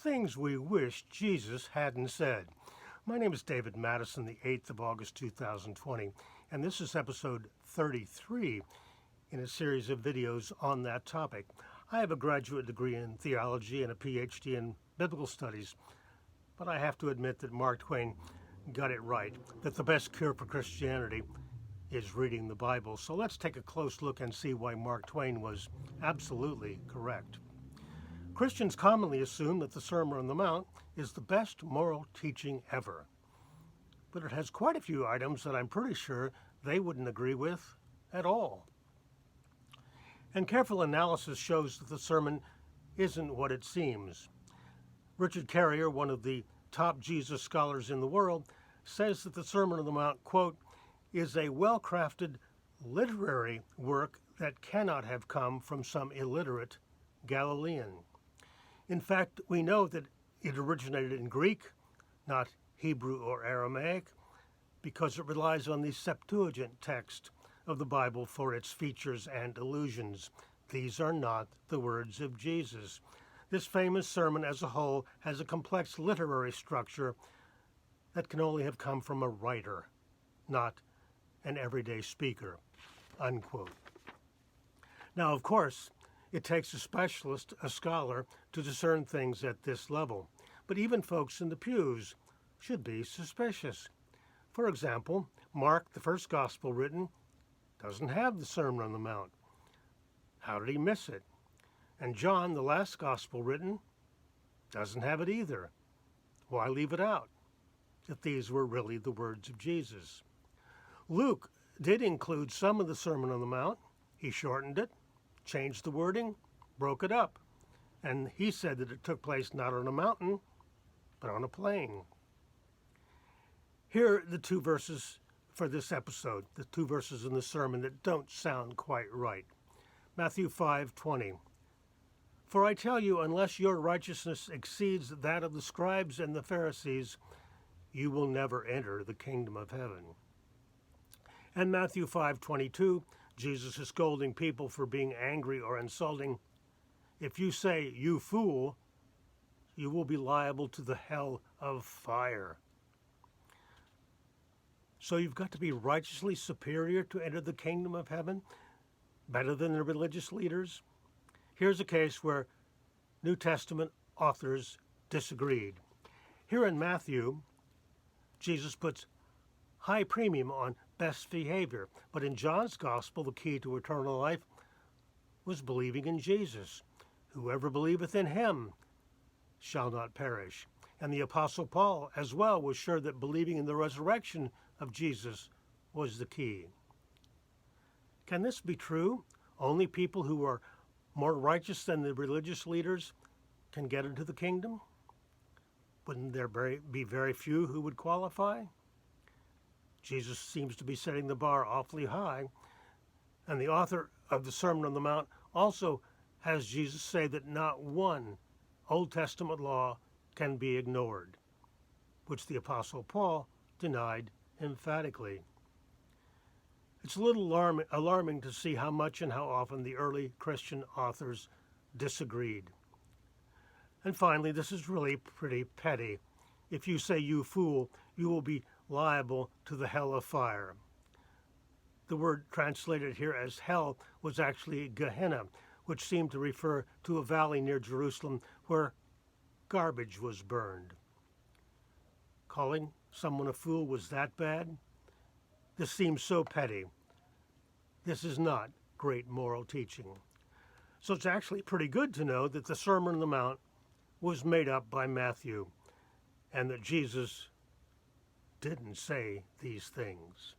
Things we wish Jesus hadn't said. My name is David Madison, the 8th of August 2020, and this is episode 33 in a series of videos on that topic. I have a graduate degree in theology and a PhD in biblical studies, but I have to admit that Mark Twain got it right, that the best cure for Christianity is reading the Bible. So let's take a close look and see why Mark Twain was absolutely correct. Christians commonly assume that the Sermon on the Mount is the best moral teaching ever. But it has quite a few items that I'm pretty sure they wouldn't agree with at all. And careful analysis shows that the sermon isn't what it seems. Richard Carrier, one of the top Jesus scholars in the world, says that the Sermon on the Mount, quote, is a well-crafted literary work that cannot have come from some illiterate Galilean. In fact, we know that it originated in Greek, not Hebrew or Aramaic, because it relies on the Septuagint text of the Bible for its features and allusions. These are not the words of Jesus. This famous sermon as a whole has a complex literary structure that can only have come from a writer, not an everyday speaker, unquote. Now, of course, it takes a specialist, a scholar, to discern things at this level. But even folks in the pews should be suspicious. For example, Mark, the first gospel written, doesn't have the Sermon on the Mount. How did he miss it? And John, the last gospel written, doesn't have it either. Why leave it out if these were really the words of Jesus? Luke did include some of the Sermon on the Mount. He shortened it, changed the wording, broke it up, and he said that it took place not on a mountain, but on a plain. Here are the two verses for this episode, the two verses in the sermon that don't sound quite right. Matthew 5:20. For I tell you, unless your righteousness exceeds that of the scribes and the Pharisees, you will never enter the kingdom of heaven. And Matthew 5:22, Jesus is scolding people for being angry or insulting. If you say, you fool, you will be liable to the hell of fire. So you've got to be righteously superior to enter the kingdom of heaven, better than the religious leaders? Here's a case where New Testament authors disagreed. Here in Matthew, Jesus puts high premium on best behavior. But in John's gospel, the key to eternal life was believing in Jesus. Whoever believeth in him shall not perish. And the Apostle Paul as well was sure that believing in the resurrection of Jesus was the key. Can this be true? Only people who are more righteous than the religious leaders can get into the kingdom? Wouldn't there be very few who would qualify? Jesus seems to be setting the bar awfully high, and the author of the Sermon on the Mount also has Jesus say that not one Old Testament law can be ignored, which the Apostle Paul denied emphatically. It's a little alarming to see how much and how often the early Christian authors disagreed. And finally, this is really pretty petty. If you say you fool, you will be liable to the hell of fire. The word translated here as hell was actually Gehenna, which seemed to refer to a valley near Jerusalem where garbage was burned. Calling someone a fool was that bad? This seems so petty. This is not great moral teaching. So it's actually pretty good to know that the Sermon on the Mount was made up by Matthew and that Jesus didn't say these things.